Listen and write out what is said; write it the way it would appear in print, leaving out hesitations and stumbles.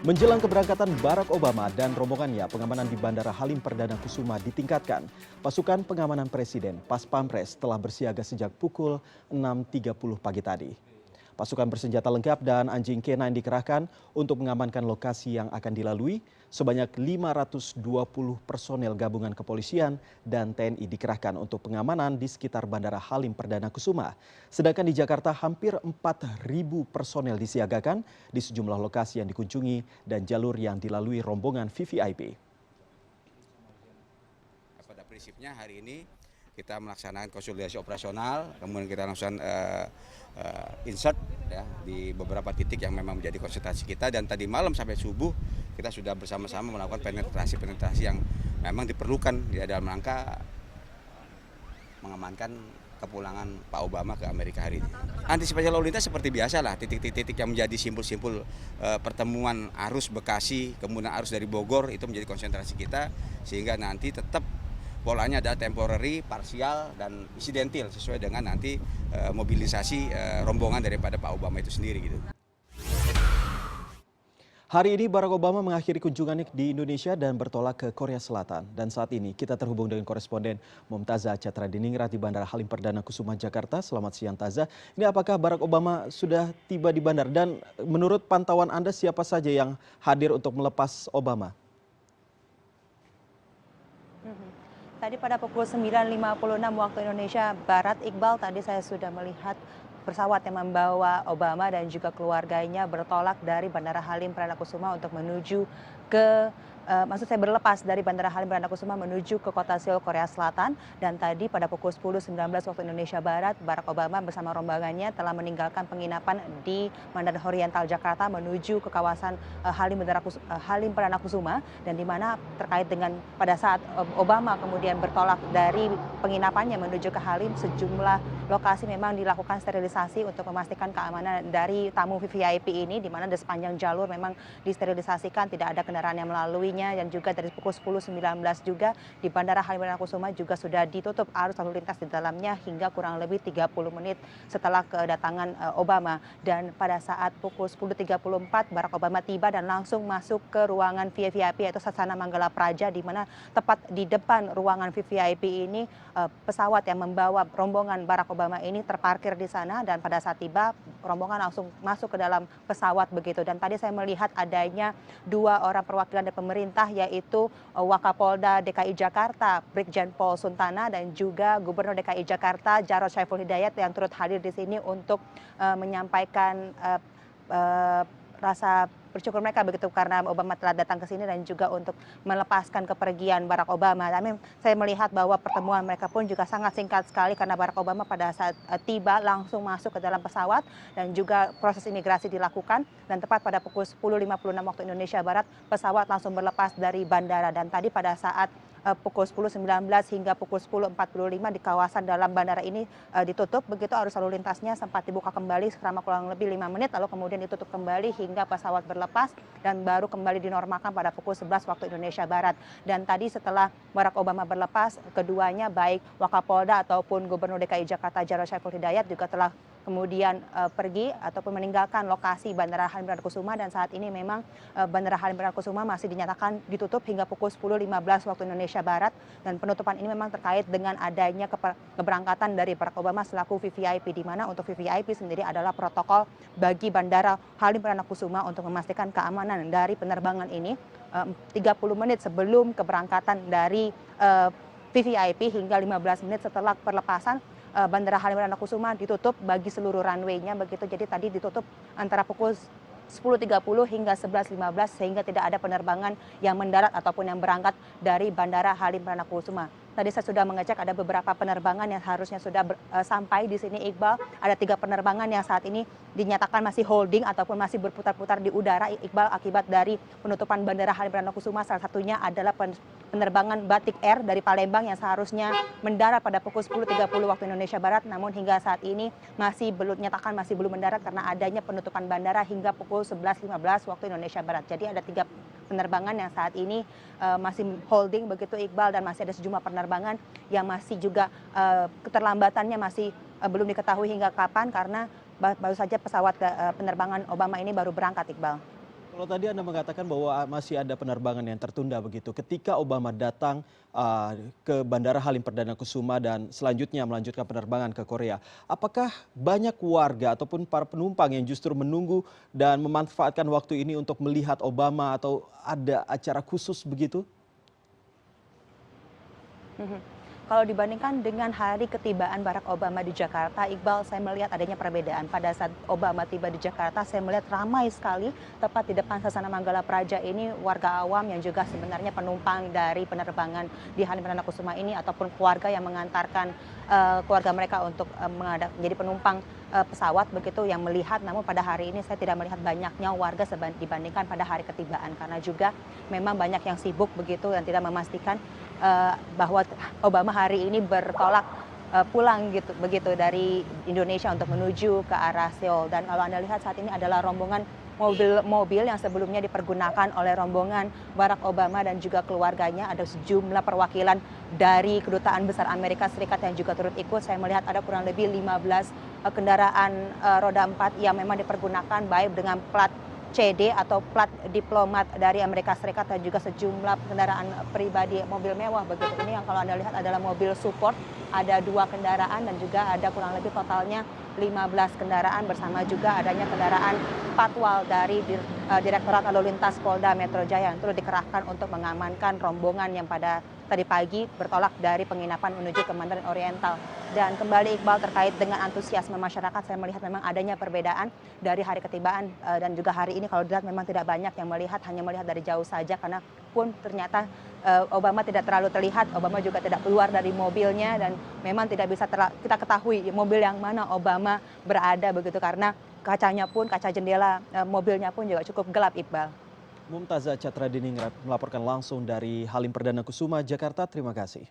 Menjelang keberangkatan Barack Obama dan rombongannya, pengamanan di Bandara Halim Perdana Kusuma ditingkatkan. Pasukan pengamanan Presiden Pas Pampres telah bersiaga sejak pukul 6.30 pagi tadi. Pasukan bersenjata lengkap dan anjing K9 dikerahkan untuk mengamankan lokasi yang akan dilalui. Sebanyak 520 personel gabungan kepolisian dan TNI dikerahkan untuk pengamanan di sekitar Bandara Halim Perdana Kusuma. Sedangkan di Jakarta hampir 4.000 personel disiagakan di sejumlah lokasi yang dikunjungi dan jalur yang dilalui rombongan VVIP. Pada prinsipnya hari ini kita melaksanakan konsolidasi operasional, kemudian kita langsung insert ya, di beberapa titik yang memang menjadi konsentrasi kita, dan tadi malam sampai subuh kita sudah bersama-sama melakukan penetrasi yang memang diperlukan di dalam rangka mengamankan kepulangan Pak Obama ke Amerika hari ini. Antisipasi lalu lintas seperti biasa lah, titik-titik yang menjadi simpul-simpul pertemuan arus Bekasi, kemudian arus dari Bogor, itu menjadi konsentrasi kita, sehingga nanti tetap polanya ada temporary, parsial, dan insidentil sesuai dengan nanti mobilisasi rombongan daripada Pak Obama itu sendiri gitu. Hari ini Barack Obama mengakhiri kunjungannya di Indonesia dan bertolak ke Korea Selatan. Dan saat ini kita terhubung dengan koresponden Mumtazah Catra Diningrat di Bandara Halim Perdana Kusuma, Jakarta. Selamat siang Tazah. Ini apakah Barack Obama sudah tiba di bandara? Dan menurut pantauan Anda siapa saja yang hadir untuk melepas Obama? Tadi pada pukul 9.56 waktu Indonesia Barat, Iqbal, tadi saya sudah melihat pesawat yang membawa Obama dan juga keluarganya bertolak dari Bandara Halim Perdana Kusuma untuk menuju ke berlepas dari Bandara Halim Perdana Kusuma menuju ke kota Seoul, Korea Selatan. Dan tadi pada pukul 10.19 waktu Indonesia Barat, Barack Obama bersama rombongannya telah meninggalkan penginapan di Mandarin Oriental, Jakarta menuju ke kawasan Halim Perdana Kusuma, dan di mana terkait dengan pada saat Obama kemudian bertolak dari penginapannya menuju ke Halim, sejumlah lokasi memang dilakukan sterilisasi untuk memastikan keamanan dari tamu VVIP ini, di mana di sepanjang jalur memang disterilisasikan, tidak ada kendaraan yang melaluinya. Dan juga dari pukul 10.19 juga di Bandara Halim Perdana Kusuma juga sudah ditutup arus lalu lintas di dalamnya hingga kurang lebih 30 menit setelah kedatangan Obama. Dan pada saat pukul 10.34 Barack Obama tiba dan langsung masuk ke ruangan VIP yaitu Sasana Manggala Praja, di mana tepat di depan ruangan VIP ini pesawat yang membawa rombongan Barack Obama ini terparkir di sana, dan pada saat tiba rombongan langsung masuk ke dalam pesawat begitu. Dan tadi saya melihat adanya dua orang perwakilan dari pemerintah, yaitu Wakapolda DKI Jakarta Brigjen Paul Suntana dan juga Gubernur DKI Jakarta Jarod Saiful Hidayat yang turut hadir di sini untuk menyampaikan rasa bersyukur mereka begitu karena Obama telah datang ke sini dan juga untuk melepaskan kepergian Barack Obama. Tapi saya melihat bahwa pertemuan mereka pun juga sangat singkat sekali karena Barack Obama pada saat tiba langsung masuk ke dalam pesawat dan juga proses imigrasi dilakukan, dan tepat pada pukul 10.56 waktu Indonesia Barat pesawat langsung berlepas dari bandara. Dan tadi pada saat pukul 10.19 hingga pukul 10.45 di kawasan dalam bandara ini ditutup begitu, arus lalu lintasnya sempat dibuka kembali selama kurang lebih 5 menit, lalu kemudian ditutup kembali hingga pesawat berlepas dan baru kembali dinormalkan pada pukul 11 waktu Indonesia Barat. Dan tadi setelah Barack Obama berlepas, keduanya baik Wakapolda ataupun Gubernur DKI Jakarta Jarod Saiful Hidayat juga telah kemudian pergi ataupun meninggalkan lokasi Bandara Halim Perdana Kusuma, dan saat ini memang Bandara Halim Perdana Kusuma masih dinyatakan ditutup hingga pukul 10.15 waktu Indonesia Barat, dan penutupan ini memang terkait dengan adanya keberangkatan dari Barack Obama selaku VVIP, di mana untuk VVIP sendiri adalah protokol bagi Bandara Halim Perdana Kusuma untuk memastikan keamanan dari penerbangan ini 30 menit sebelum keberangkatan dari VVIP hingga 15 menit setelah perlepasan Bandara Halim Perdana Kusuma ditutup bagi seluruh runway-nya begitu. Jadi tadi ditutup antara pukul 10.30 hingga 11.15 sehingga tidak ada penerbangan yang mendarat ataupun yang berangkat dari Bandara Halim Perdana Kusuma. Tadi saya sudah mengecek ada beberapa penerbangan yang harusnya sudah sampai di sini, Iqbal. Ada 3 penerbangan yang saat ini dinyatakan masih holding ataupun masih berputar-putar di udara, Iqbal, akibat dari penutupan Bandara Halim Perdana Kusuma. Salah satunya adalah penerbangan Batik Air dari Palembang yang seharusnya mendarat pada pukul 10.30 waktu Indonesia Barat, namun hingga saat ini masih belum mendarat karena adanya penutupan bandara hingga pukul 11.15 waktu Indonesia Barat. Jadi ada 3 penerbangan yang saat ini masih holding begitu, Iqbal, dan masih ada sejumlah penerbangan yang masih juga keterlambatannya masih belum diketahui hingga kapan karena baru saja pesawat penerbangan Obama ini baru berangkat, Iqbal. Kalau tadi Anda mengatakan bahwa masih ada penerbangan yang tertunda begitu. Ketika Obama datang ke Bandara Halim Perdana Kusuma dan selanjutnya melanjutkan penerbangan ke Korea, apakah banyak warga ataupun para penumpang yang justru menunggu dan memanfaatkan waktu ini untuk melihat Obama atau ada acara khusus begitu? Mhm. Kalau dibandingkan dengan hari ketibaan Barack Obama di Jakarta, Iqbal, saya melihat adanya perbedaan. Pada saat Obama tiba di Jakarta, saya melihat ramai sekali tepat di depan Sasana Manggala Praja ini warga awam yang juga sebenarnya penumpang dari penerbangan di Halim Perdana Kusuma ini ataupun keluarga yang mengantarkan keluarga mereka untuk menjadi penumpang pesawat begitu yang melihat. Namun pada hari ini saya tidak melihat banyaknya warga dibandingkan pada hari ketibaan karena juga memang banyak yang sibuk begitu dan tidak memastikan bahwa Obama hari ini bertolak pulang gitu begitu dari Indonesia untuk menuju ke arah Seoul. Dan kalau Anda lihat saat ini adalah rombongan mobil-mobil yang sebelumnya dipergunakan oleh rombongan Barack Obama dan juga keluarganya. Ada sejumlah perwakilan dari Kedutaan Besar Amerika Serikat yang juga turut ikut. Saya melihat ada kurang lebih 15 kendaraan roda 4 yang memang dipergunakan baik dengan plat CD atau plat diplomat dari Amerika Serikat dan juga sejumlah kendaraan pribadi mobil mewah begitu. Ini yang kalau Anda lihat adalah mobil support, ada 2 kendaraan dan juga ada kurang lebih totalnya 15 kendaraan bersama juga adanya kendaraan patwal dari Direktorat Lalu Lintas Polda Metro Jaya yang turut dikerahkan untuk mengamankan rombongan yang pada tadi pagi bertolak dari penginapan menuju ke Mandarin Oriental. Dan kembali Iqbal terkait dengan antusiasme masyarakat, saya melihat memang adanya perbedaan dari hari ketibaan dan juga hari ini kalau dilihat memang tidak banyak yang melihat, hanya melihat dari jauh saja karena pun ternyata Obama tidak terlalu terlihat, Obama juga tidak keluar dari mobilnya dan memang tidak bisa kita ketahui mobil yang mana Obama berada begitu karena kacanya pun, kaca jendela mobilnya pun juga cukup gelap Iqbal. Mumtazah Catra Diningrat melaporkan langsung dari Halim Perdana Kusuma, Jakarta. Terima kasih.